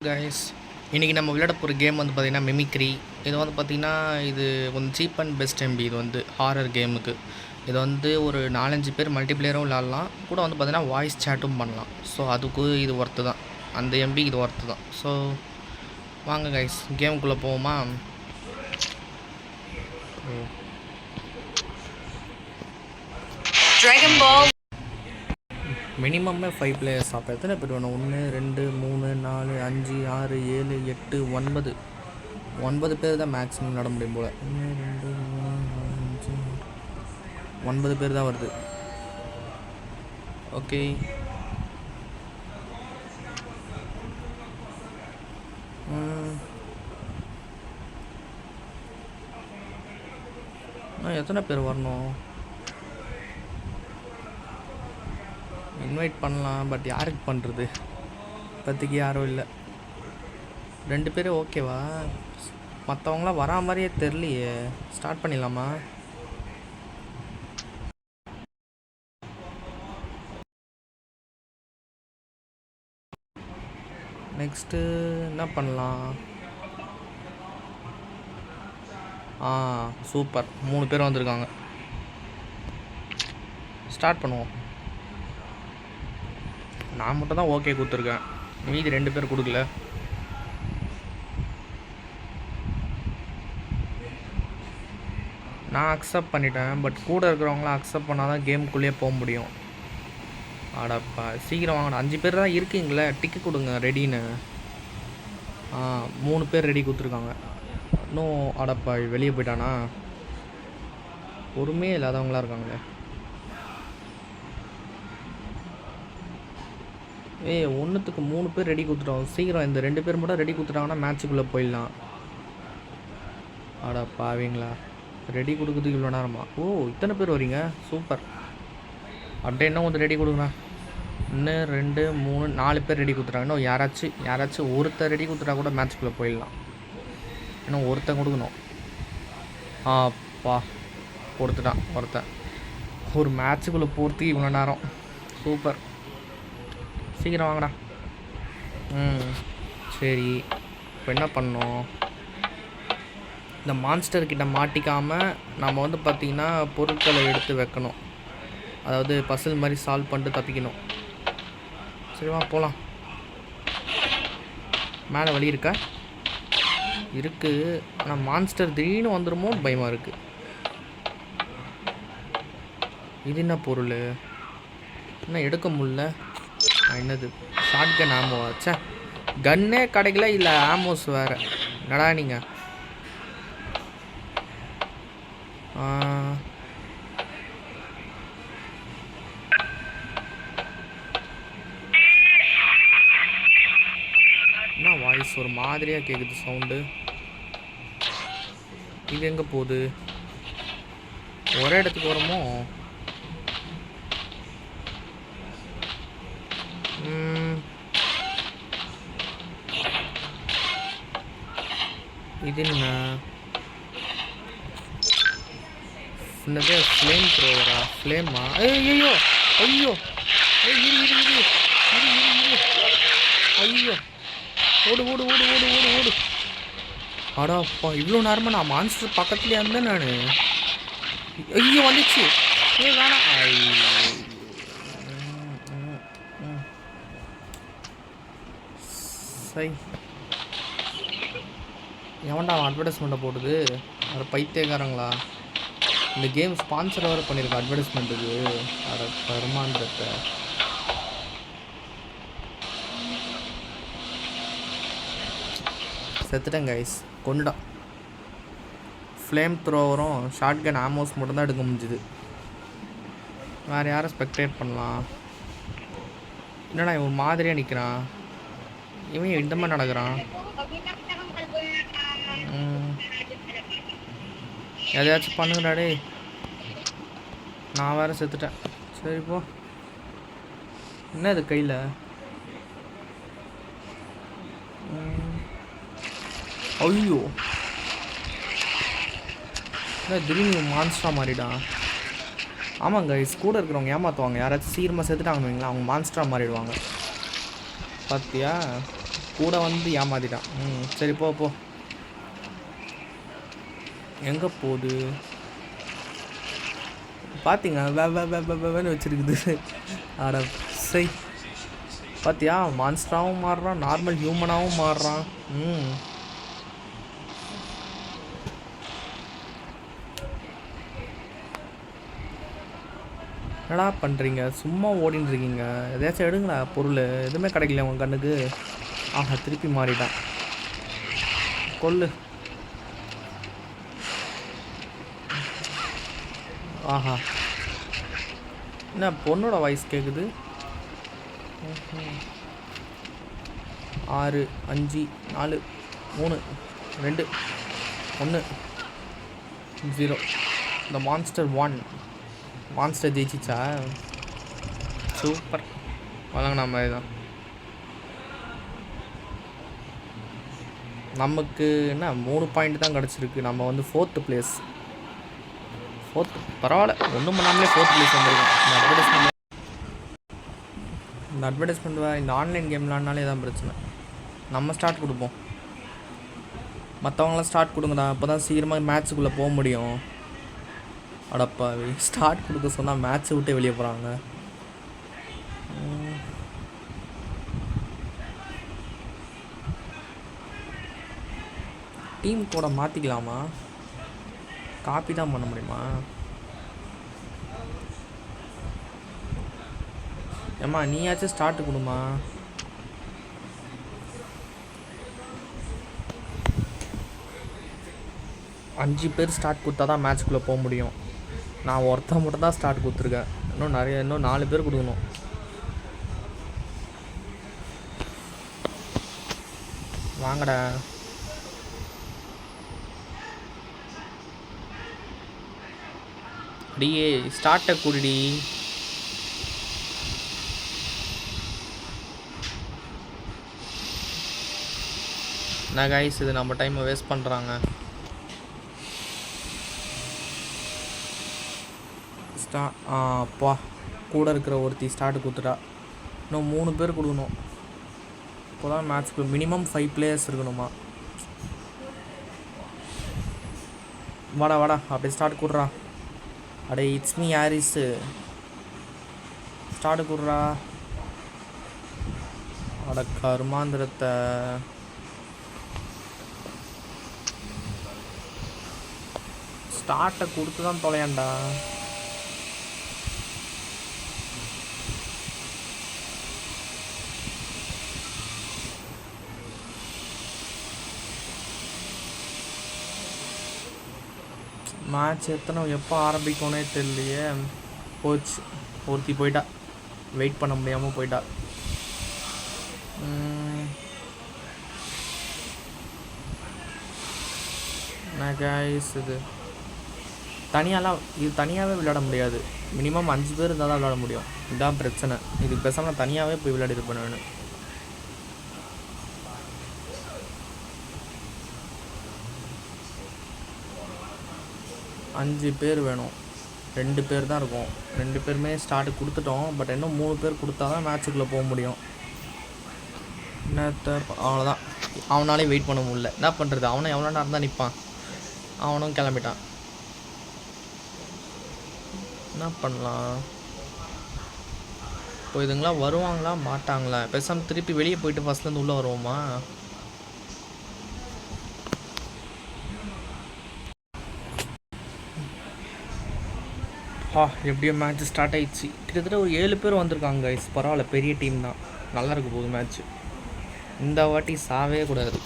Guys, இன்றைக்கி நம்ம விளையாட போகிற கேம் வந்து பார்த்திங்கன்னா மிமிக்ரி. இது வந்து பார்த்திங்கன்னா இது கொஞ்சம் சீப் அண்ட் பெஸ்ட் எம்பி. இது வந்து ஹாரர் கேமுக்கு. இது வந்து ஒரு 4-5 பேர் மல்டிப்ளேயரும் விளாட்லாம். கூட வந்து பார்த்திங்கன்னா வாய்ஸ் சேட்டும் பண்ணலாம். ஸோ அதுக்கு இது ஒர்த்து தான். அந்த எம்பி இது ஒர்த்து தான். ஸோ வாங்க கைஸ், கேமுக்குள்ளே போவோமா? ட்ராகன் பால் மினிமம்மே 5 பிளேயர்ஸ். அப்போ எத்தனை பேர் வேணும்? 1 2 3 4 5 6 7 8 9 பேர் தான் மேக்ஸிமம் விளாட முடியும் போல். 1 2 3 4 5 9 பேர் தான் வருது. ஓகே, எத்தனை பேர் வரணும்? இன்வைட் பண்ணலாம், பட் யாருக்கு பண்ணுறது? இப்போதைக்கு யாரும் இல்லை. 2 பேர் ஓகேவா? மற்றவங்களாம் வரா மாதிரியே தெரியலையே. ஸ்டார்ட் பண்ணிடலாமா? நெக்ஸ்ட்டு என்ன பண்ணலாம்? சூப்பர், 3 பேர் வந்திருக்காங்க. ஸ்டார்ட் பண்ணுவோம். நான் மட்டும் தான் ஓகே கொடுத்துருக்கேன், மீதி 2 பேர் கொடுக்கல. நான் அக்செப்ட் பண்ணிட்டேன், பட் கூட இருக்கிறவங்களாம் அக்செப்ட் பண்ணால் தான் கேமுக்குள்ளேயே போக முடியும். அடப்பா, சீக்கிரம் வாங்கணும். 5 பேர் தான் இருக்கீங்களே, டிக்கு கொடுங்க ரெடின்னு. 3 பேர் ரெடி கொடுத்துருக்காங்க. இன்னும் அடப்பா வெளியே போயிட்டானா? பொறுமையே இல்லாதவங்களாம் இருக்காங்களே. ஒன்றுத்துக்கு 3 பேர் ரெடி கொடுத்துட்டோம். சீக்கிரம் இந்த 2 பேர் மட்டும் ரெடி கொடுத்துட்டாங்கன்னா மேட்சுக்குள்ளே போயிடலாம். அடப்பாவீங்களா, ரெடி கொடுக்குறதுக்கு இவ்வளோ நேரமா? இத்தனை பேர் வரீங்க, சூப்பர். அப்படியே இன்னும் கொஞ்சம் ரெடி கொடுங்கண்ணா. 1 2 3 4 பேர் ரெடி கொடுத்துட்டாங்க. இன்னும் யாராச்சும் ஒருத்தர் ரெடி கொடுத்துட்டா கூட மேட்சுக்குள்ளே போயிடலாம். இன்னும் ஒருத்தன் கொடுக்கணும். அப்பா, கொடுத்துட்டான் ஒருத்தன். ஒரு மேட்சுக்குள்ளே போகிறதுக்கு இவ்வளோ நேரம், சூப்பர். சீக்கிரம் வாங்கடா. சரி, இப்போ என்ன பண்ணோம்? இந்த மான்ஸ்டர்கிட்ட மாட்டிக்காமல் நம்ம வந்து பார்த்திங்கன்னா பொருட்களை எடுத்து வைக்கணும். அதாவது பசில் மாதிரி சால்வ் பண்ணிட்டு தப்பிக்கணும். சரிவா, போகலாம். மேலே வழி இருக்கா? இருக்குது, ஆனால் மான்ஸ்டர் திடீர்னு வந்துடுமோ பயமாக இருக்குது. இது என்ன பொருள்? என்ன எடுக்க முடியல? என்னது? Shotgun ammo? ஆச்சா, கன்னே கிடைக்கல, இல்லை ஆமோஸ் வேறு. என்னடா நீங்கள்? என்ன வாய்ஸ் ஒரு மாதிரியாக கேட்குது சவுண்டு? இது எங்கே போகுது? ஒரே இடத்துக்கு வருமோ? இது என்ன? என்னது? ஃப்ளேம் த்ரோவரா? ஃப்ளேமா? ஐயோ ஐயோ, ஐயோ, ஓடு ஓடு ஓடு ஓடு ஓடு ஓடு. அடாப்பா, இவ்வளோ நேரமாக நான் மான்ஸ்டர் பக்கத்துலேயே இருந்தேன் நான். ஐயோ வந்துச்சு. வேணாம். சை, எவன்டா அட்வர்டைஸ்மெண்ட்டை போடுது? அது பைத்தியக்காரங்களா? இந்த கேம் ஸ்பான்சர் வேறு பண்ணியிருக்கேன் அட்வர்டைஸ்மெண்ட்டுக்கு. அட கருமாந்திரத்தை. செத்துட்டேன் கைஸ், கொண்டுடான். ஃப்ளேம் த்ரோவரும் ஷார்ட் கன் ஆமோஸ் மட்டும்தான் எடுக்க முடிஞ்சுது. வேறு யாரை ஸ்பெக்டேட் பண்ணலாம்? என்னடா இவன் மாதிரியாக நிற்கிறான்? இவன் இந்த மாதிரி நடக்கிறான். எதையாச்சும் பண்ணுங்கடாடே. நான் வேறு செத்துட்டேன். சரி போ. என்ன இது கையில்? ஐயோ, என்ன திடீர்னு மான்ஸ்டராக மாறிடான்? ஆமாங்க, கூட இருக்கிறவங்க ஏமாற்றுவாங்க. யாராச்சும் சீக்கிரமாக செத்துட்டாங்கன்னு வைங்களா, அவங்க மான்ஸ்டராக மாறிடுவாங்க. பார்த்தியா? கூட வந்து ஏமாத்திட்டான். சரி போ போ. எங்கே போகுது பார்த்தீங்க? வேன்னு வச்சுருக்குது. ஆட சை பார்த்தியா? மான்ஸ்டராகவும் மாறுறான், நார்மல் ஹியூமனாகவும் மாறுறான். என்னடா பண்ணுறீங்க? சும்மா ஓடின்னு இருக்கீங்க. எதாச்சும் எடுங்களா பொருள். எதுவுமே கிடைக்கல உங்கள் கண்ணுக்கு. ஆஹா திருப்பி மாறிட்டான். கொல்லு. ஆஹா என்ன பொண்ணோட வாய்ஸ் கேட்குது. 6 5 4 3 2 1 0. இந்த மான்ஸ்டர் 1 மான்ஸ்டர் ஜெயிச்சிச்சா? சூப்பர். வழங்கின மாதிரி தான். நமக்கு என்ன 3 பாயிண்ட் தான் கிடச்சிருக்கு. நம்ம வந்து 4th பிளேஸ். 4th பரவாயில்ல, ஒன்றும் பண்ணாமலே 4th பிளேஸ் வந்துருக்கோம். இந்த அட்வர்டைஸ்மெண்ட் இந்த ஆன்லைன் கேம் விளாட்னாலே தான் பிரச்சனை. நம்ம ஸ்டார்ட் கொடுப்போம், மற்றவங்களாம் ஸ்டார்ட் கொடுங்கடா, அப்போ தான் சீக்கிரமாக மேட்ச்சுக்குள்ளே போக முடியும். அடப்பாவி, ஸ்டார்ட் கொடுக்க சொன்னால் மேட்ச்சை விட்டே வெளியே போகிறாங்க. டீம் கூட மாற்றிக்கலாமா? காப்பி தான் பண்ண முடியுமா? ஏம்மா நீயாச்சும் ஸ்டார்ட் கொடுமா. அஞ்சு பேர் ஸ்டார்ட் கொடுத்தா தான் மேட்ச்குள்ளே போக முடியும். நான் ஒருத்தன் மட்டும் தான் ஸ்டார்ட் கொடுத்துருக்கேன். இன்னும் 4 பேர் கொடுக்கணும். வாங்கடா. டிஏ ஸ்டார்ட்டை கூடிடி. என்ன கைஸ், இது நம்ம டைமை வேஸ்ட் பண்ணுறாங்க. அப்பா கூட இருக்கிற ஒருத்தி ஸ்டார்ட் கொடுத்துட்டா. இன்னும் 3 பேர் கொடுக்கணும். இப்போ தான் மேட்ச்க்கு மினிமம் 5 பிளேயர்ஸ் இருக்கணுமா? வாடா வாடா அப்படியே ஸ்டார்ட் கொடுறா. அடே இட்ஸ் மீ ஹாரிஸு, ஸ்டார்ட் கொடுறா. அட கருமாந்திரத்தை. ஸ்டார்ட்டை கொடுத்து தான் தொலையாண்டா. மேட்ச் எப்போ ஆரம்பிக்கணும்னே தெரியலையே. போச்சு, ஒருத்தி போயிட்டா, வெயிட் பண்ண முடியாமல் போயிட்டா. கைஸ் இது தனியாகவே விளையாட முடியாது. மினிமம் 5 பேர் இருந்தால் தான் விளையாட முடியும். இதுதான் பிரச்சனை. இதுக்கு பேசாமல் நான் தனியாகவே போய் விளையாடி இருப்பேன் நான். அஞ்சு பேர் வேணும். 2 பேர் தான் இருக்கும். 2 பேருமே ஸ்டார்ட் கொடுத்துட்டோம். பட் இன்னும் 3 பேர் கொடுத்தா தான் மேட்ச்சுக்குள்ளே போக முடியும். என்னத்த அவ்வளோதான். அவனாலே வெயிட் பண்ண முடியல. என்ன பண்ணுறது? அவனும் எவ்வளோ நேரம் தான் நிற்பான். அவனும் கிளம்பிட்டான். என்ன பண்ணலாம்? இப்போ இதுங்களாம் வருவாங்களா மாட்டாங்களா? பேசாமல் திருப்பி வெளியே போயிட்டு ஃபஸ்ட்லேருந்து உள்ளே வருவோமா? எப்படியோ மேட்ச் ஸ்டார்ட் ஆகிடுச்சு. கிட்டத்தட்ட ஒரு 7 பேர் வந்திருக்காங்க கைஸ். பரவாயில்ல, பெரிய டீம் தான். நல்லா இருக்க போகுது மேட்ச்சு. இந்த வாட்டி சாவே கூடாது,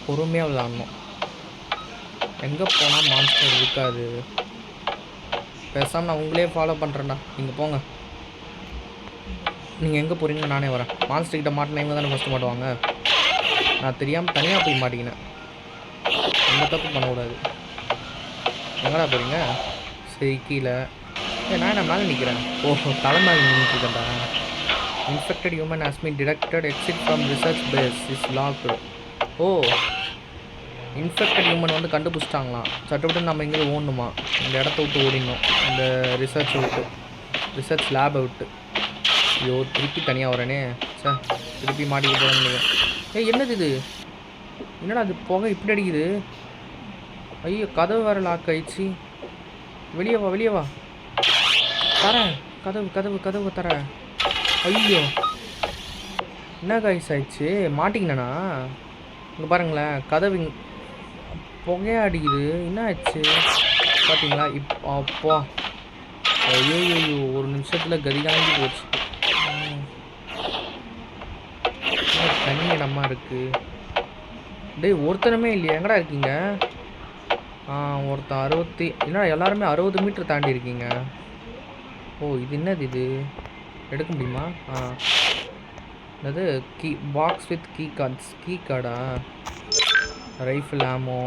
பொறுமையாக விளாட்ணும். எங்கே போனால் மான்ஸ்டர் இருக்காது. பேசாமல் நான் உங்களே ஃபாலோ பண்ணுறேன்டா. நீங்கள் போங்க. நீங்கள் எங்கே போகிறீங்க, நானே வரேன். மான்ஸ்டர் கிட்ட மாட்டினா இவங்க தானே ஃபஸ்ட்டு மாட்டுவாங்க. நான் தெரியாமல் தனியாக போய் மாட்டிக்கினேன். எந்த தப்பு பண்ணக்கூடாது. எங்கடா போகிறீங்க? சரி கீழே. நான் என்ன மேலே நிற்கிறேன்? தலைமையில் நின்றுட்டுருக்கேன்டா. Infected human has been detected. Exit from research base is locked. Infected human வந்து கண்டுபிடிச்சிட்டாங்களாம். சட்டப்பட்டு நம்ம இங்கே ஓடணுமா? இந்த இடத்த விட்டு ஓடிடணும். இந்த ரிசர்ச்சை விட்டு, ரிசர்ச் லேபை விட்டு. ஐயோ திருப்பி தனியாக வரேனே. சார் திருப்பி மாட்டிக்க போகிறேன். ஏய் என்னது இது? என்னடா அது புகை இப்படி அடிக்குது? ஐயோ கதவு வேறு லாக் ஆயிடுச்சு. வெளியே வா வெளியே வா. தரேன் கதவு கதவு கதவு தரேன். ஐயோ என்ன காய்ஸ் ஆயிடுச்சு? மாட்டிக்கினேண்ணா. இங்கே பாருங்களேன் கதவு புகையாக அடிக்குது. என்ன ஆயிடுச்சு பார்த்தீங்களா? அப்பா ஐயோ ஐயோ ஒரு நிமிஷத்தில் கதி காஞ்சி போச்சு. தனி இடமா இருக்குது. டேய் ஒருத்தனமே இல்லையா? எங்கடா இருக்கீங்க? ஒருத்தன் 60 என்ன எல்லாருமே 60 மீட்டர் தாண்டி இருக்கீங்க. ஓ இது என்னது இது? எடுக்க முடியுமா? என்னது பாக்ஸ் வித் கீ கார்டா? ரைஃபிள் ஆமோ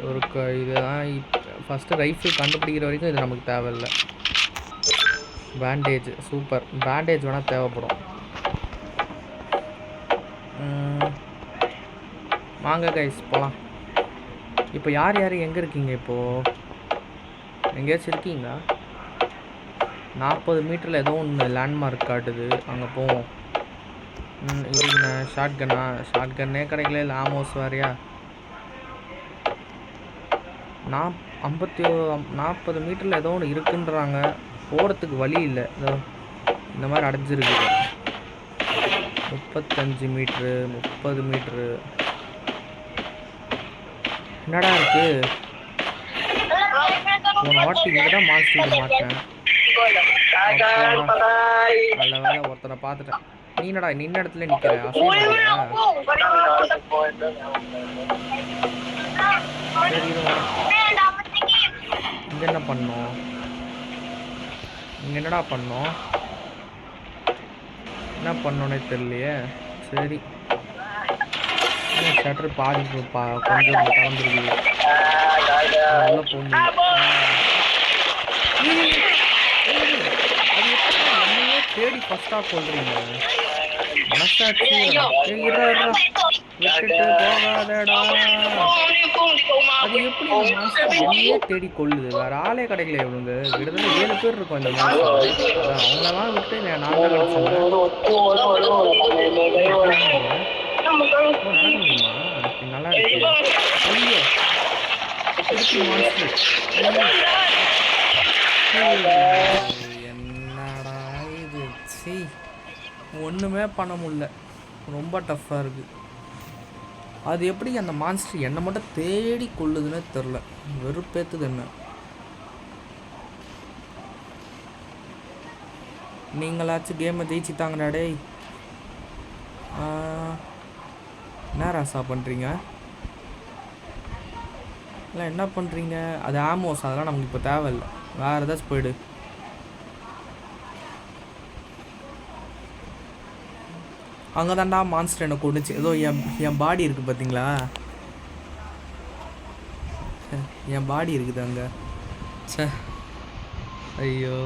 ஒரு இதுதான். ஃபஸ்ட்டு ரைஃபிள் கண்டுபிடிக்கிற வரைக்கும் இது நமக்கு தேவையில்லை. Bandage super. பேண்டேஜ் வேணால் தேவைப்படும். வாங்க கைஸ் போகலாம். இப்போ யார் எங்கே இருக்கீங்க? இப்போது எங்கேயாச்சும் இருக்கீங்களா? 40 மீட்டரில் ஏதோ ஒன்று லேண்ட்மார்க் காட்டுது, அங்கே போவோம். இது என்ன ஷார்ட் கன்னே கிடைக்கல. இல்லை ஆமோஸ் வேறையா? 40 மீட்டரில் ஏதோ ஒன்று இருக்குன்றாங்க. போகிறதுக்கு வழி இல்லை. ஏதோ இந்த மாதிரி அடைஞ்சிருக்கு. 35 மீட்ரு 30 மீட்ரு என்னடா இருக்கு? ஒரு வாட்டி இங்கே தான் மாஸ்டர் மாட்டேன். நல்ல வேலை ஒருத்தனை பார்த்துட்டேன். நீ என்னடா நின்ன இடத்துல நிற்கிற? சரி இங்கே என்ன பண்ணோம்? இங்கே என்னடா பண்ணோம்? என்ன பண்ணோன்னே தெரியலையே. சரி ஷட்டர் பாதி கொஞ்சம் கலந்துருக்கு. உள்ள போக முடியும். அது என்னையே தேடி ஃபஸ்ட்டாக கொள்றீங்க. மனசாட்சி விட்டுட்டு போகாதடா. அது எப்படி என்னையே தேடி கொள்ளுது? வேற ஆளே கிடைக்கல. இவங்க கிட்டத்தட்ட 7 பேர் இருக்கும் இந்த மாதிரி. அவங்களெல்லாம் விட்டு நான் தான் கிடச்சேன். நல்லா இருக்கு. என்னடா இது? ஒன்றுமே பண்ண முடியல. ரொம்ப டஃப்பாக இருக்குது. அது எப்படி அந்த மான்ஸ்டர் என்னை மட்டும் தேடி கொள்ளுதுன்னே தெரில. வெறுப்பேற்றுது என்ன. நீங்களாச்சும் கேமை ஜெயிச்சுட்டாங்கடா டேய். என்ன ராசா பண்ணுறீங்க? இல்லை என்ன பண்ணுறீங்க? அது ஆமோஸ், அதெல்லாம் நமக்கு இப்போ தேவையில்லை. வேறு ஏதாச்சும் போய்டு. அங்கே தான்டா மான்ஸ்டர் என்னை கொண்டுச்சு. ஏதோ என் பாடி இருக்குது பார்த்தீங்களா? என் பாடி இருக்குது அங்கே. சே ஐயோ.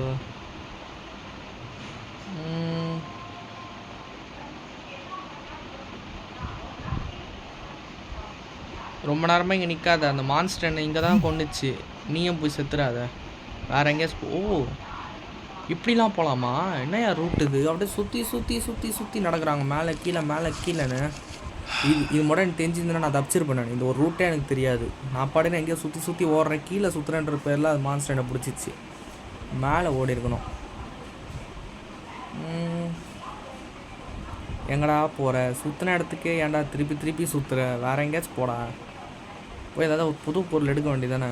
ரொம்ப நேரமாக இங்கே நிற்காத. அந்த மான்ஸ்டர் என்ன இங்கே தான் கொண்டுச்சு. நீயும் போய் செத்துறாத. வேறு எங்கேயாச்சும் ஓ இப்படிலாம் போகலாமா? என்னையா ரூட் இது? அப்படியே சுற்றி சுற்றி சுற்றி சுற்றி நடக்கிறாங்க. மேலே கீழேன்னு. இது மட்டும் எனக்கு தெரிஞ்சிருந்தேன்னா நான் தப்பிச்சிருப்பேன். நான் இந்த ஒரு ரூட்டே எனக்கு தெரியாது. நான் பாடுன்னு எங்கேயோ சுற்றி சுற்றி ஓடுறேன். கீழே சுற்றுறேன்ற பேரில் அது மான்ஸ்டர் என்னை பிடிச்சிச்சு. மேலே ஓடி இருக்கணும். எங்கடா போகிற? சுற்றின இடத்துக்கே ஏன்டா திருப்பி சுற்றுற? வேறு எங்கேயாச்சும் போடா. போய் ஏதாவது ஒரு புது பொருள் எடுக்க வேண்டியதானே.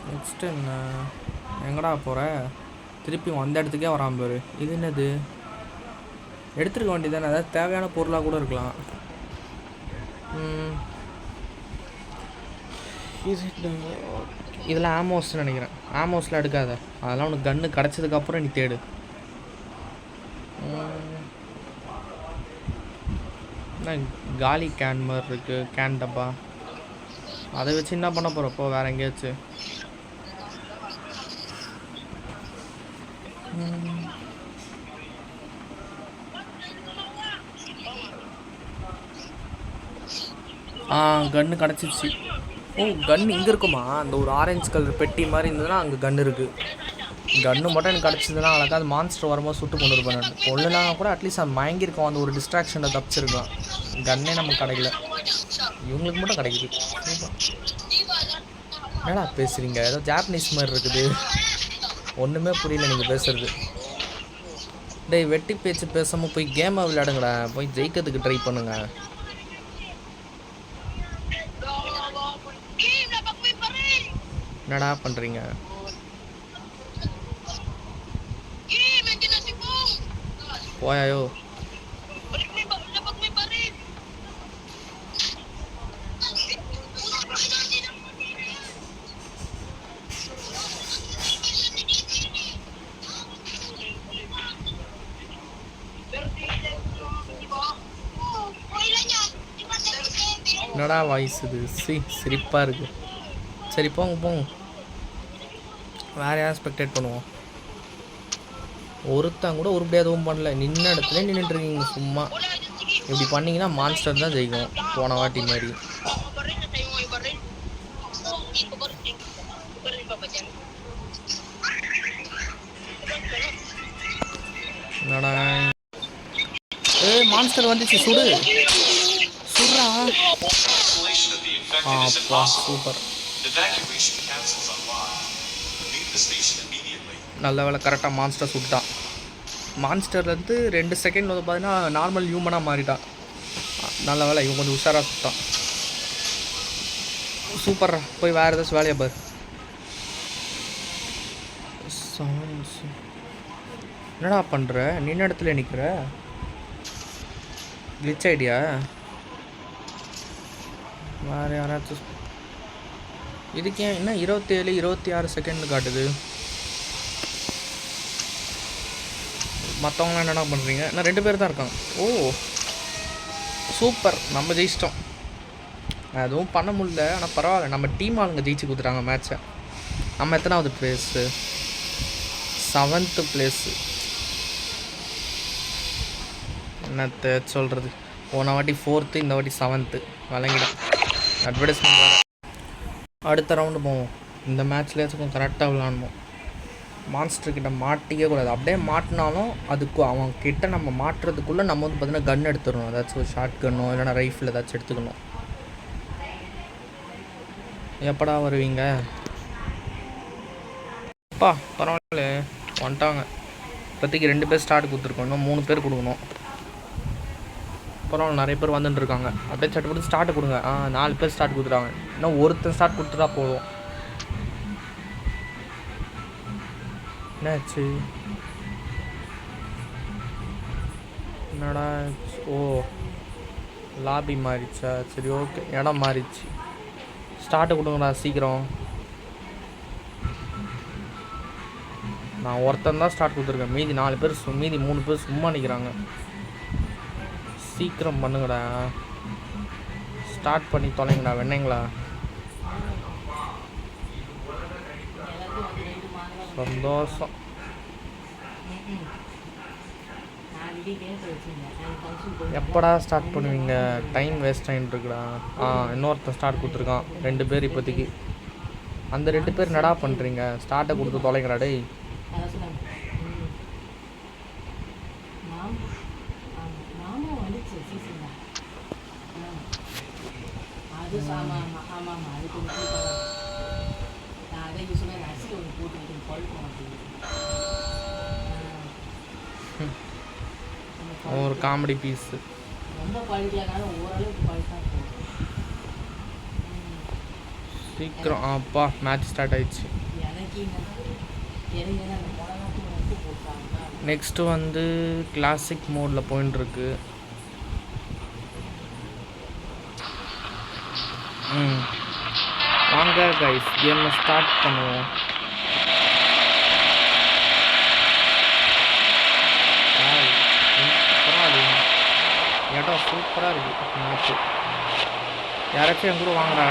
நெக்ஸ்ட்டு என்ன? எங்கடா போகிற? திருப்பி வந்த இடத்துக்கே வராமல் பாரு. இது என்னது? எடுத்துருக்க வேண்டியதானே. ஏதாவது தேவையான பொருளாக கூட இருக்கலாம். இதெல்லாம் ஆமோஸ்ன்னு நினைக்கிறேன். ஆமோஸில் எடுக்காத. அதெல்லாம் உனக்கு கன்று கிடச்சதுக்கப்புறம் நீ தேடு. காலி கேன் மாதிரி இருக்குது. கேன் டப்பா. அதை வச்சு என்ன பண்ண போகிறப்போ வேறு எங்கேயாச்சும். கன்று கிடச்சிச்சு. ஓ கன் இங்கே இருக்குமா? அந்த ஒரு ஆரஞ்சு கலர் பெட்டி மாதிரி இருந்ததுன்னா அங்கே கன் இருக்குது. கன்று மட்டும் எனக்கு கிடச்சிதுன்னா அழகாக அது மான்ஸ்டர் வரும்போது சுட்டு கொண்டு இருப்பேன். கொள்ளலாம் கூட அட்லீஸ்ட் அது மயங்கியிருக்கோம், அந்த ஒரு டிஸ்ட்ராக்ஷனை தப்பிச்சிருக்கலாம். கன்னே நமக்கு கிடைக்கல, இவங்களுக்கு மட்டும் கிடைக்குது. என்னடா பேசுகிறீங்க? ஏதோ ஜாப்பனீஸ் மாதிரி இருக்குது, ஒன்றுமே புரியல நீங்கள் பேசுகிறது. டேய் வெட்டி பேச்சு பேசாமல் போய் கேமை விளையாடுங்கடா, போய் ஜெயிக்கிறதுக்கு ட்ரை பண்ணுங்க. என்னடா பண்ணுறீங்க? போயாயோ என்னடா வாய்ஸ் இது? சிரிப்பாக இருக்குது. சரி போங்க போங்க, வேறு யாரும் ஸ்பெக்டேட் பண்ணுவோம். ஒருத்தன் கூட உருப்படியாக எதுவும் பண்ணல, நின்ன இடத்துல நின்றுட்டுருக்கீங்க சும்மா. இப்படி பண்ணிங்கன்னா மான்ஸ்டர் தான் ஜெயிக்கும் போன வாட்டி மாதிரி. என்னடா மான்ஸ்டர் வந்துச்சு, சுடு சுடுறா. அப்பா சூப்பர், நல்ல வேலை கரெக்டாக மான்ஸ்டர் சுட்டான். மான்ஸ்டர்லேருந்து 2 செகண்ட் வந்து பார்த்தீங்கன்னா நார்மல் ஹியூமனாக மாறிட்டான். நல்ல வேலை இவன் கொஞ்சம் உஷாராக சுட்டான். சூப்பர்ரா, போய் வேறு ஏதாச்சும் வேலையை பாரு. என்னடா பண்ணுற? நின்ன இடத்துல நிற்கிற, கிளிச் ஐடியா. வேறு யாராச்சும் இதுக்கு ஏன் என்ன 27 26 செகண்ட் காட்டுது? மற்றவங்களாம் என்னென்ன பண்ணுறீங்க? இன்னும் 2 பேர் தான் இருக்காங்க. ஓ சூப்பர், நம்ம ஜெயிச்சிட்டோம். அதுவும் பண்ண முடியல, ஆனால் பரவாயில்ல, நம்ம டீம் ஆளுங்க ஜெயிச்சு கொடுத்துட்டாங்க மேட்ச்சை. நம்ம எத்தனாவது பிளேஸு? 7th place. என்னத்தை சொல்கிறது, போன வாட்டி 4th, இந்த வாட்டி 7th. விளங்கிடும் அட்வர்டைஸ்மெண்ட் வேறு. அடுத்த ரவுண்டு போவோம். இந்த மேட்ச்லேயாச்சும் கரெக்டாக விளாடணும். மான்ஸ்டர்கிட்ட மாட்டிக்கவே கூடாது. அப்படியே மாட்டினாலும் அதுக்கு அவன் கிட்ட நம்ம மாட்டுறதுக்குள்ளே நம்ம வந்து பார்த்திங்கன்னா கன் எடுத்துடணும். ஏதாச்சும் ஒரு ஷார்ட் கன்னோ இல்லைனா ரைஃபிள் ஏதாச்சும் எடுத்துக்கணும். எப்படா வருவீங்க? அப்பா பரவாயில்ல வந்துட்டாங்க. இப்போதைக்கு 2 பேர் ஸ்டார்ட் கொடுத்துருக்கோம், இன்னும் 3 பேர் கொடுக்கணும். பரவாயில்ல, நிறைய பேர் வந்துட்டு இருக்காங்க. அப்படியே சட்டு போட்டு ஸ்டார்ட் கொடுங்க. 4 பேர் ஸ்டார்ட் கொடுத்துட்டாங்க, இன்னும் ஒருத்தர் ஸ்டார்ட் கொடுத்துட்டா போதும். என்னாச்சு? என்னடா? ஓ லாபி மாறிச்சா? சரி ஓகே, இடம் மாறிச்சு. ஸ்டார்ட்டு கொடுங்கடா சீக்கிரம். நான் ஒருத்தன் தான் ஸ்டார்ட் கொடுத்துருக்கேன், மீதி 4 பேர் மீதி 3 பேர் சும்மா நிற்கிறாங்க. சீக்கிரம் பண்ணுங்கடா, ஸ்டார்ட் பண்ணி தொலைங்கடா வெண்ணங்களா. சந்தோஷம். எப்படா ஸ்டார்ட் பண்ணுவீங்க? டைம் வேஸ்ட் ஆகிட்டு இருக்குடா. இன்னொருத்தன் ஸ்டார்ட் கொடுத்துருக்கான், 2 பேர் இப்போதைக்கு. அந்த 2 பேர் நடா பண்ணுறீங்க? ஸ்டார்ட்டை கொடுத்து தொலைங்கடா டேய். ஒரு காமெடி பீஸு. சீக்கிரம் அப்பா, மேட்ச் ஸ்டார்ட் ஆயிடுச்சு. நெக்ஸ்ட்டு வந்து கிளாசிக் மோடில் போயின்ட்டுருக்கு. வாங்க கைஸ், கேமை ஸ்டார்ட் பண்ணுவோம். இடம் சூப்பராக இருக்குது மேட்ச்சு. யாராச்சும் என் கூட வாங்குறா?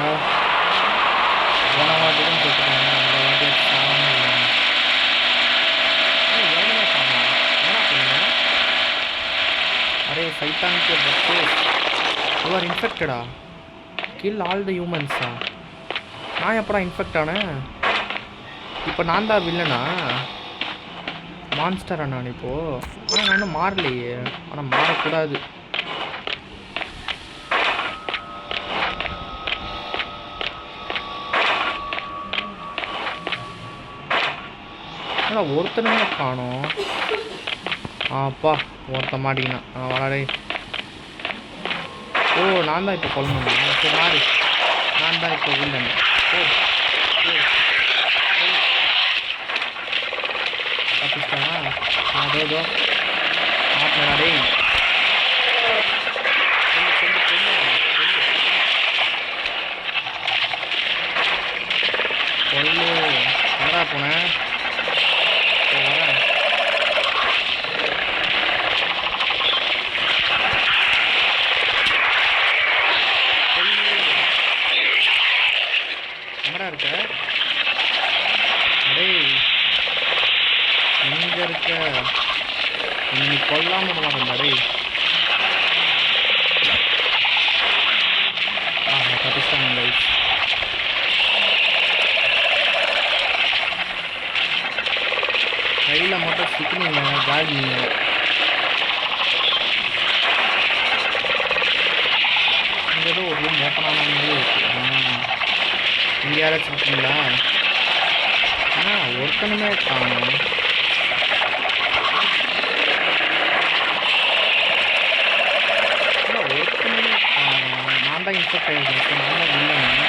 போன வாட்டி தான் போட்டுருக்காங்க, இந்த வாட்டி சாமான் இல்லை. எவ்வளோ சாமான் என்ன பண்ணுங்க? அரே சைட்டானிக் பஸ்ஸு, யூ ஆர் இன்ஃபெக்டடா, கில் ஆல் த ஹியூமன்ஸா? நான் எப்படா இன்ஃபெக்ட் ஆனேன்? இப்போ நான் தான் வில்லனா? மான்ஸ்டரா நான் இப்போது? ஆனால் நான் இன்னும் மாறலையே. ஆனால் மாறக்கூடாது. ஆனால் ஒருத்தனுமே காணோம். அப்பா ஒருத்த மாட்டிக்கினான். வளரே. ஓ நான் தான் இப்போ கொல்லணுமா? இப்போ மாறி நான் தான் இப்போ வில்லன். ஓ தப்பிச்சிட்டானா? அதோ மாட்டினாடே. கொல்லு. எங்கடா போனேன்? வரேன். எங்கடா இருக்க? அடே எங்க இருக்க? நீ கொல்லாம மாட்டேன்டா. தப்பிச்சிட்டாங்க. கையில் மட்டும் சிக்கினீங்க ஜாகிங்க. இங்கே ஏதோ ஒரு ரூம் ஓப்பன் ஆன மாதிரி இருக்கு. இங்கே யாராச்சும் இருக்கீங்களா? ஒருத்தனுமே காணும். ஒருத்தனுமே காணும். நான் தான் இன்ஃபெக்ட் ஆகிருக்கேன். நான் தான் இல்லைன்னு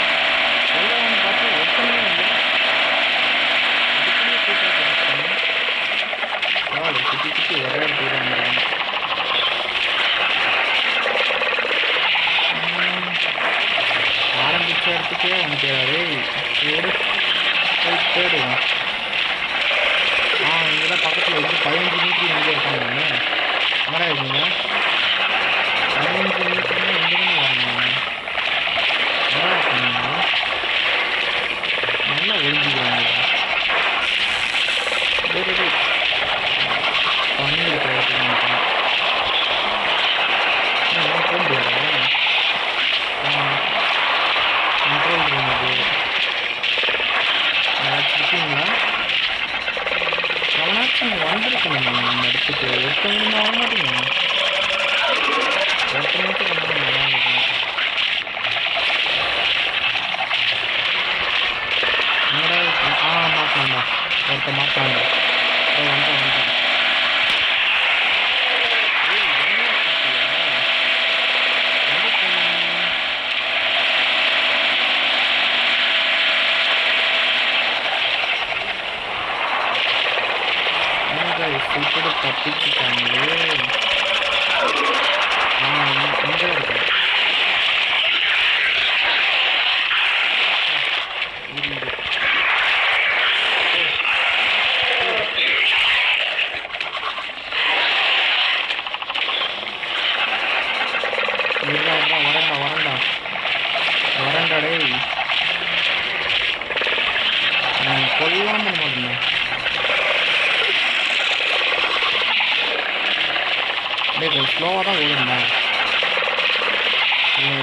சொல்லலான்னு பார்த்தா ஒருத்தனுமே இல்லை. அதுக்குமே சூப்பராக பரவாயில்ல. சுற்றி சுற்றி ஒரே இடத்துக்கு தான் வந்துடுறாங்க. ஆரம்பித்த இடத்துக்கே வந்துட்டாரு. போய் தேடுவோம். இங்கே தான் பக்கத்தில் வந்து 15 மீட்டர் இங்கே இருக்காங்க. எங்கடா இருக்கீங்க? 15 மீட்டர்னா எங்கேருந்து வரணும்? எங்கடா இருக்கீங்க? நல்லா ஒழிஞ்சிக்கிறாங்க. பண்ணி இருக்கிற இடத்துக்கு போக முடியாதா? கண்ட்ரோல் ரூம் அது. யாராச்சும் இருக்கீங்களா? அவனாச்சும் வந்திருக்கணும் நம்ம இடத்துக்கு. ஒருத்தவங்க வர மாட்டீங்க. ஒருத்தவங்களுக்கு கொஞ்சம் நல்லா இருக்கும். என்னடா மாட்டான்டா. ஒருத்த மாட்டான்டா. வந்துட்டான். சூப்பர் தப்பிச்சுட்டாங்களே. இங்கே இருக்கேன். வரண்டாடே. கொல்லாம மாட்டேன். கொஞ்சம் ஸ்லோவாக தான் ஓடுங்க.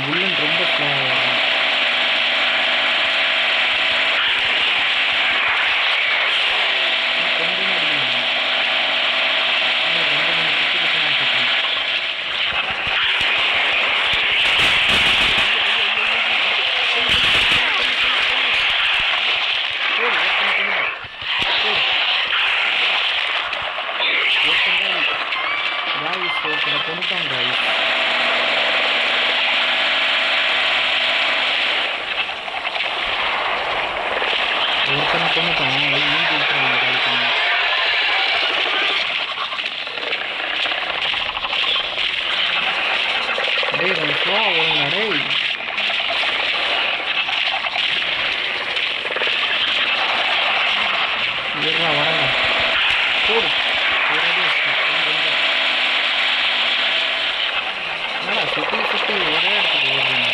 வில்லன் ரொம்ப ஸ்லோவாக வரும். கொஞ்சம் அடிக்கணும். கொண்டுட்டாங்க. ஒருத்தனை கொண்டுட்டான். மீதி இருக்கிறாங்க. டேய் கொஞ்சம் ஸ்லோவாக ஓடுங்கடா டேய். வரேங்க. போடு. சுற்றி சுற்றி ஒரே இடத்துக்கு ஓடுறீங்க.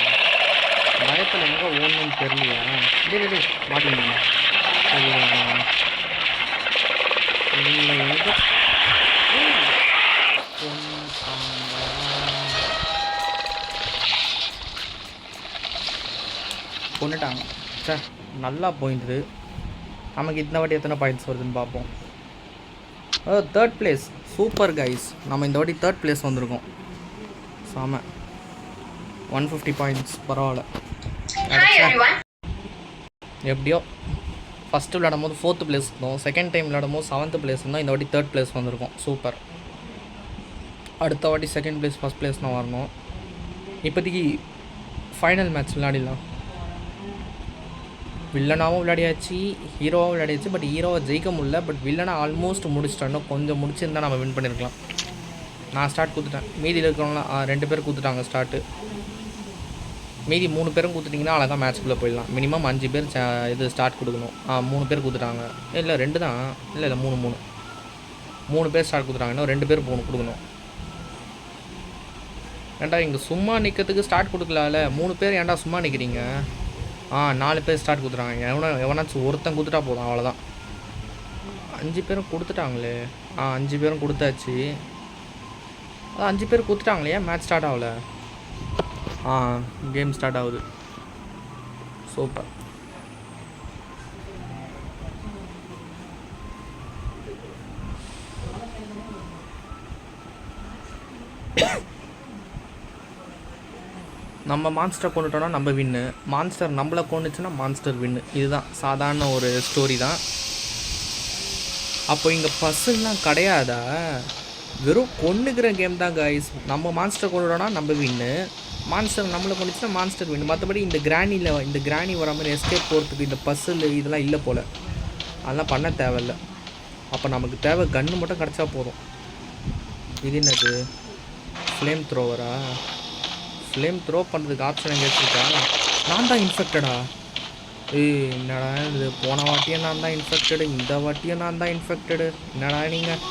பயத்தில் எங்கே ஓடணும்னு தெரியலையா? டே மாட்டிங்க. சரி இவங்களை எங்கே கொண்டுட்டாங்க சார். நல்லா போயிடுது. நமக்கு இந்த வாட்டி எத்தனை பாயிண்ட்ஸ் வருதுன்னு பார்ப்போம். Third place. சூப்பர் கைஸ், நம்ம இந்த வாட்டி தேர்ட் பிளேஸ் வந்திருக்கோம். சாம 150 பாயிண்ட்ஸ், பரவாயில்ல. எப்படியோ ஃபஸ்ட்டு விளையாடும் போது 4th பிளேஸ் இருந்தோம், செகண்ட் டைம் விளையாடும் போது 7th பிளேஸ் இருந்தோம், இந்த வாட்டி தேர்ட் பிளேஸ் வந்திருக்கோம். சூப்பர். அடுத்த வாட்டி செகண்ட் பிளேஸ் ஃபஸ்ட் பிளேஸ் தான் வரணும். இப்போதைக்கு ஃபைனல் மேட்ச் விளையாடிடலாம். வில்லனாகவும் விளையாடியாச்சு, ஹீரோவாகவும் விளையாடியாச்சு. பட் ஹீரோவை ஜெயிக்க முடியல. பட் வில்லனை ஆல்மோஸ்ட் முடிச்சிட்டோம். கொஞ்சம் முடிச்சிருந்தால் நம்ம வின் பண்ணியிருக்கலாம். நான் ஸ்டார்ட் கொடுத்துட்டேன். மீதியில் இருக்கிறவங்களாம் 2 பேர் கொடுத்துட்டாங்க ஸ்டார்ட்டு. மீதி 3 பேரும் கொடுத்துட்டிங்கன்னா அழகாக மேட்ச்குள்ளே போயிடலாம். மினிமம் 5 பேர் இது ஸ்டார்ட் கொடுக்கணும். 3 பேர் கொடுத்துட்டாங்க. இல்லை 2 தான், இல்லை 3 பேர் ஸ்டார்ட் கொடுத்துட்டாங்க. இன்னும் 2 பேர் கொடுக்கணும். ஏன்டா இங்கே சும்மா நிற்கிறதுக்கு ஸ்டார்ட் கொடுக்கலாம்ல, 3 பேர் ஏன்டா சும்மா நிற்கிறீங்க? 4 பேர் ஸ்டார்ட் கொடுத்துட்டாங்க. எவனாச்சும் ஒருத்தன் கொடுத்துட்டா போதும், அவ்வளோதான். 5 பேரும் கொடுத்துட்டாங்களே. 5 பேரும் கொடுத்தாச்சு. 5 பேர் கொடுத்துட்டாங்களே, மேட்ச் ஸ்டார்ட் ஆகல. கேம் ஸ்டார்ட் ஆகுது. சூப்பர். நம்ம மான்ஸ்டர் கொண்டுட்டோன்னா நம்ம வின்னு, மான்ஸ்டர் நம்மளை கொண்டுச்சுன்னா மான்ஸ்டர் வின்னு. இதுதான் சாதாரண ஒரு ஸ்டோரி தான். அப்போ இங்கே பஸ்ஸுலாம் கிடையாதா? வெறும் கொண்டுக்கிற கேம் தான் கைஸ். நம்ம மான்ஸ்டர் கொண்டுட்டோன்னா நம்ம வின்னு, மான்ஸ்டர் நம்மளை கொண்டுச்சுன்னா மான்ஸ்டர் வின்னு. மற்றபடி இந்த கிராணி வர மாதிரி எஸ்கேப் போகிறதுக்கு இந்த பஸ்ஸில் இதெல்லாம் இல்லை போல். அதெல்லாம் பண்ண தேவையில்லை. அப்போ நமக்கு தேவை கன்று மட்டும் கிடச்சா போதும். இது என்னது? ஃப்ளேம் த்ரோவரா? ஃப்ளேம் த்ரோ பண்ணுறதுக்கு ஆப்ஷன் எங்கே வச்சுருக்கா? நான் தான் இன்ஃபெக்டடா? என்னடா இது? போன வாட்டியும் நான் தான் இன்ஃபெக்டடு, இந்த வாட்டியும் நான் தான் இன்ஃபெக்டடு. என்னடா நீங்கள்?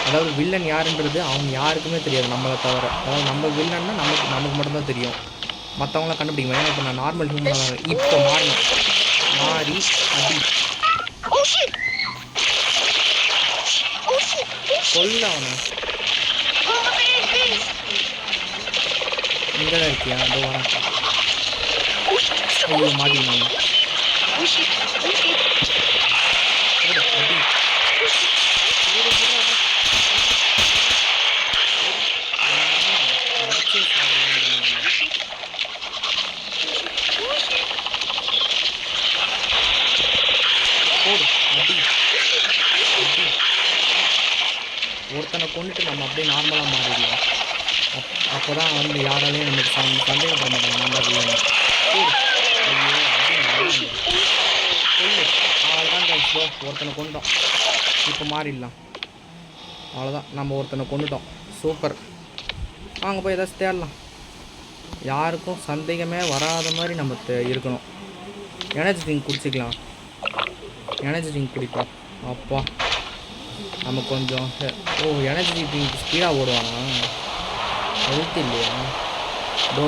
அதாவது வில்லன் யாருன்றது அவங்க யாருக்குமே தெரியாது நம்மளை தவிர. அதாவது நம்ம வில்லன்னா நமக்கு மட்டும்தான் தெரியும். மற்றவங்களாம் கண்டுபிடிக்க முடியும். இப்போ நான் நார்மல் ஹியூமனாக தான். இப்போ மாறி அடி சொல்ல அவனை. இங்கே தான் இருக்கியா? அதோ வரேன். ஐயோ மாட்டினாங்க. ஒருத்தனை கொண்டுட்டு நம்ம அப்படியே நார்மலாக மாறிடலாம். அப்போ தான் வந்து யாராலையும் நமக்கு சந்தேகப்பட மாட்டாங்க. நம்ம இல்லைன்னு அவ்வளோதான். ஒருத்தனை கொண்டுட்டோம், இப்போ மாறிடலாம். அவ்வளோதான், நம்ம ஒருத்தனை கொண்டுட்டோம். சூப்பர். வாங்க போய் ஏதாச்சும் தேடலாம். யாருக்கும் சந்தேகமே வராத மாதிரி நம்ம இருக்கணும். எனர்ஜி ட்ரிங்க் குடிச்சிக்கலாம். எனர்ஜி ட்ரிங்க் குடிப்போம். அப்பா நம்ம கொஞ்சம் எனர்ஜி ட்ரிங்க் ஸ்பீடாக ஓடுவானா? ஹெல்த் இல்லையா?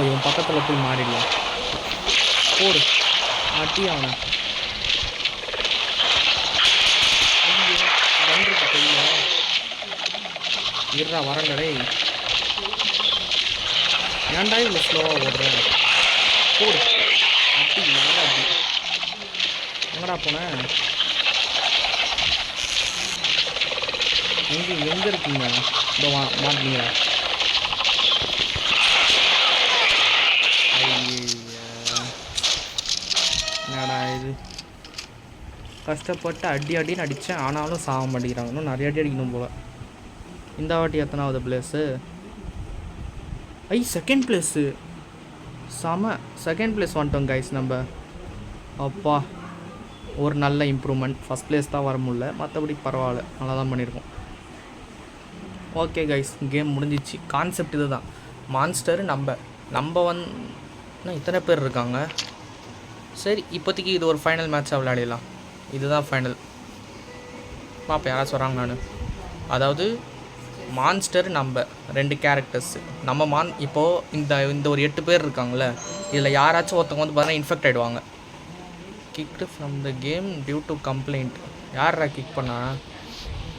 இவன் பக்கத்தில் போய் மாறிடலாம். போடு அட்டி அவனை. வந்துருக்கு கையில். இருறா வரண்டடே. ஏன்டா இவ்வளோ ஸ்லோவாக ஓடுறேன்? போடு அட்டி. நல்லா அட்டி. எங்கடா போனேன்? எங்கே இருக்கீங்க? இதோ மாட்டீங்க. என்னடா இது? கஷ்டப்பட்டு அடின்னு அடித்தேன், ஆனாலும் சாக மாட்டேங்கிறாங்க. இன்னும் நிறைய அடி அடிக்கணும் போல். இந்த வாட்டி எத்தனாவது place? Second place. Second place வந்துட்டோம் கைஸ் நம்ம. அப்பா ஒரு நல்ல இம்ப்ரூவ்மெண்ட். ஃபஸ்ட் பிளேஸ் தான் வர முடியல, மற்றபடி பரவாயில்ல, நல்லா தான் பண்ணியிருக்கோம். ஓகே கைஸ், கேம் முடிஞ்சிச்சு. கான்செப்ட் இது தான். மான்ஸ்டரு நம்ம இன்னும் இத்தனை பேர் இருக்காங்க. சரி, இப்போதைக்கு இது ஒரு ஃபைனல் மேட்சாக விளையாடிடலாம். இதுதான் ஃபைனல். பார்ப்பேன் யாராச்சும் வராங்க. நான் அதாவது மான்ஸ்டர் நம்ம 2 கேரக்டர்ஸு. நம்ம இப்போது இந்த ஒரு 8 பேர் இருக்காங்களே, இதில் யாராச்சும் ஒருத்தவங்க வந்து பார்த்தீங்கன்னா இன்ஃபெக்ட் ஆகிடுவாங்க. Kicked from the game due to complaint. யாரா கிக் பண்ணா?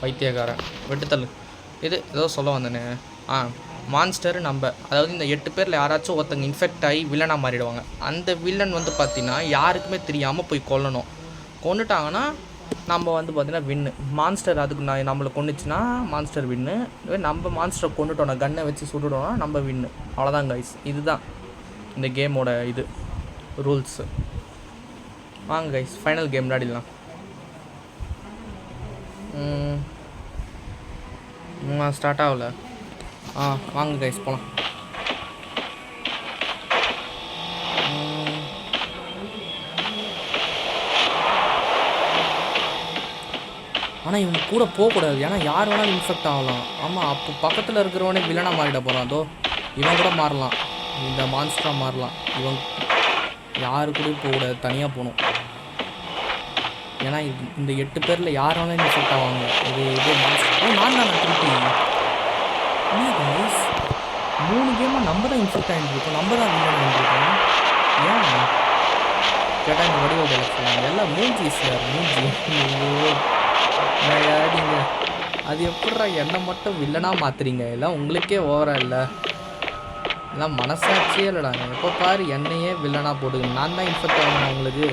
பைத்தியக்காரன், வெட்டுத்தல். இது ஏதோ சொல்ல வந்தேனே. மான்ஸ்டர் நம்ம, அதாவது இந்த 8 பேரில் யாராச்சும் ஒருத்தங்க இன்ஃபெக்ட் ஆகி வில்லனாக மாறிடுவாங்க. அந்த வில்லன் வந்து பார்த்திங்கன்னா யாருக்குமே தெரியாமல் போய் கொல்லணும். கொண்டுட்டாங்கன்னா நம்ம வந்து பார்த்திங்கன்னா வின்னு. மான்ஸ்டர் அதுக்கு நம்மளை கொண்டுச்சுன்னா மான்ஸ்டர் வின்னு. நம்ம மான்ஸ்டரை கொண்டுட்டோம்னா கன்னை வச்சு சுட்டுட்டோம்னா நம்ம வின்னு. அவ்வளோதான் கைஸ், இதுதான் இந்த கேமோட இது ரூல்ஸு. வாங்க கைஸ் ஃபைனல் கேம் விளையாடிடலாம். ஸ்டார்ட் ஆகல. வாங்க கைஸ் போகலாம். ஆனால் இவங்க கூட போகக்கூடாது, ஏன்னா யார் வேணாலும் இன்ஃபெக்ட் ஆகலாம். ஆமாம், அப்போ பக்கத்தில் இருக்கிறவனே வில்லனாக மாறிட போகிறான். அதோ இவன் கூட மாறலாம், இந்த மான்ஸ்டராக மாறலாம். இவன் யாரு கூட போகக்கூடாது, தனியாக போகணும். ஏன்னா இந்த 8 பேரில் யார் வேணாலும் இன்ஃபெக்ட் ஆவாங்க. இது மான்ஸ்டர். நான் திருப்பி 3 கேமாக நம்ம தான் இன்ஃபெக்ட் ஆகிட்டுருக்கோம், நம்ம தான் வில்லன் ஆகிட்டுருக்கோம். ஏன் கேட்டால் இந்த வடிவோட சொல்லுவாங்க எல்லாம் மூஞ்சி சார், மூஞ்சி விளையாடிங்க. அது எப்படா என்னை மட்டும் வில்லனாக மாற்றுறீங்க? எல்லாம் உங்களுக்கே ஓவராக இல்லை, எல்லாம் மனசாட்சியே இல்லைடாங்க. எப்போ பாரு என்னையே வில்லனாக போடுங்க. நான் தான் இன்ஃபெக்ட் ஆகணும் உங்களுக்கு.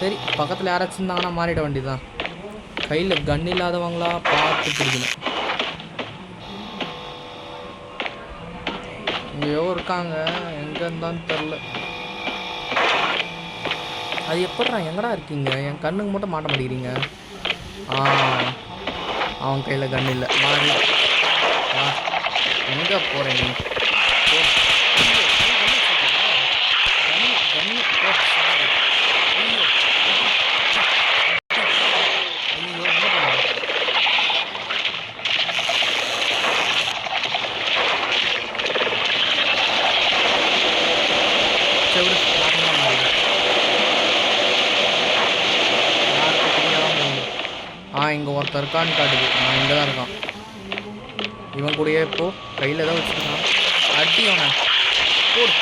சரி, பக்கத்தில் யாராச்சும் இருந்தாங்கன்னா மாறிட வேண்டியதுதான். கையில் கன் இல்லாதவங்களா பார்த்து பிடிக்கணும். எங்கேயோ இருக்காங்க, எங்கே இருந்தான்னு தெரில. அது எப்படா எங்கடா இருக்கீங்க? என் கண்ணுக்கு மட்டும் மாட்ட மாட்டேங்கிறீங்க. அவன் கையில் கன் இல்லை, மாறி எங்கே போகிறேன் நீ? இங்கே ஒருத்தர் இருக்கான்னு காட்டுது. இங்கே தான் இருக்கான். இவன் கூடயே இப்போ கையில் தான் வச்சுருக்கான். அடி அவனை போடு.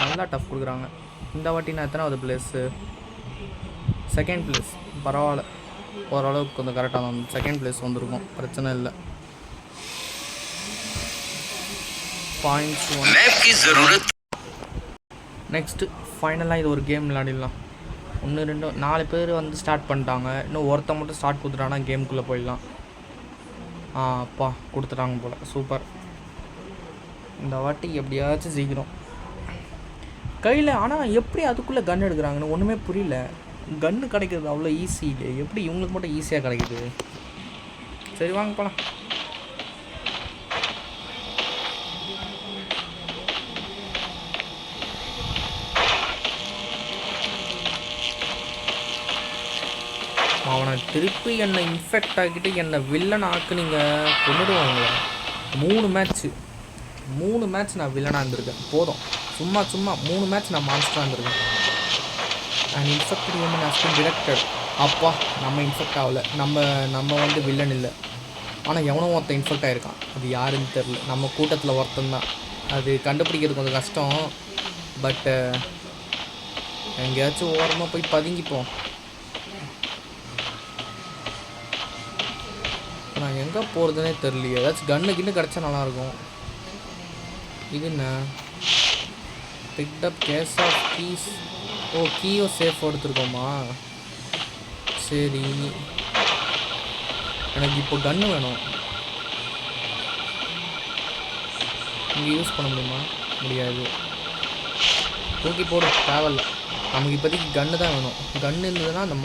நல்லா டஃப் கொடுக்குறாங்க. இந்த வாட்டி நான் எத்தனாவது பிளேஸு? Second place. பரவாயில்ல, ஓரளவுக்கு கொஞ்சம் கரெக்டாக தான் செகண்ட் பிளேஸ் வந்திருக்கும், பிரச்சனை இல்லை. நெக்ஸ்ட்டு ஃபைனலாக இது ஒரு கேம் விளையாடிடலாம். 1 2 4 பேர் வந்து ஸ்டார்ட் பண்ணிட்டாங்க. இன்னும் ஒருத்த மட்டும் ஸ்டார்ட் கொடுத்துட்டானா கேமுக்குள்ளே போயிடலாம். அப்பா கொடுத்துட்டாங்க போல், சூப்பர். இந்த வாட்டி எப்படியாச்சும் சீக்கிரம் கையில். ஆனால் எப்படி அதுக்குள்ளே கன் எடுக்கிறாங்கன்னு ஒன்றுமே புரியல. கன்று கிடைக்கிறது அவ்வளோ ஈஸி இல்லை, எப்படி இவங்களுக்கு மட்டும் ஈஸியாக கிடைக்குது? சரி வாங்க போகலாம். அவனை திருப்பி என்னை இன்ஃபெக்ட் ஆக்கிட்டு என்னை வில்லன் ஆக்குனீங்க, கொண்டுடுவாங்க. 3 மேட்ச் நான் வில்லனாக இருந்திருக்கேன். போதும், சும்மா 3 மேட்ச் நான் மான்ஸ்டராக இருந்திருக்கேன். And infected human has been detected. அப்பா நம்ம இன்ஃபெக்ட் ஆகலை, நம்ம வந்து வில்லன் இல்லை. ஆனால் எவனோ ஒருத்தன் இன்ஃபெக்ட் ஆகிருக்கான், அது யாருன்னு தெரில. நம்ம கூட்டத்தில் ஒருத்தந்தான். அது கண்டுபிடிக்கிறது கொஞ்சம் கஷ்டம். பட்டு எங்கேயாச்சும் ஓரமாக போய் பதுங்கிப்போம். நான் எங்கே போகிறதுனே தெரியலையே. ஏதாச்சும் கன்று கிடச்சா நல்லாயிருக்கும். இது என்ன? Picked up case of keys. கீயோ சேஃப் எடுத்துருக்கோமா? சரி, எனக்கு இப்போ கன்று வேணும். இங்கே யூஸ் பண்ண முடியுமா? முடியாது. தூக்கி போடு, தேவையில்ல. நமக்கு இப்போதைக்கு கன்று தான் வேணும். கன்று இருந்ததுன்னா அந்த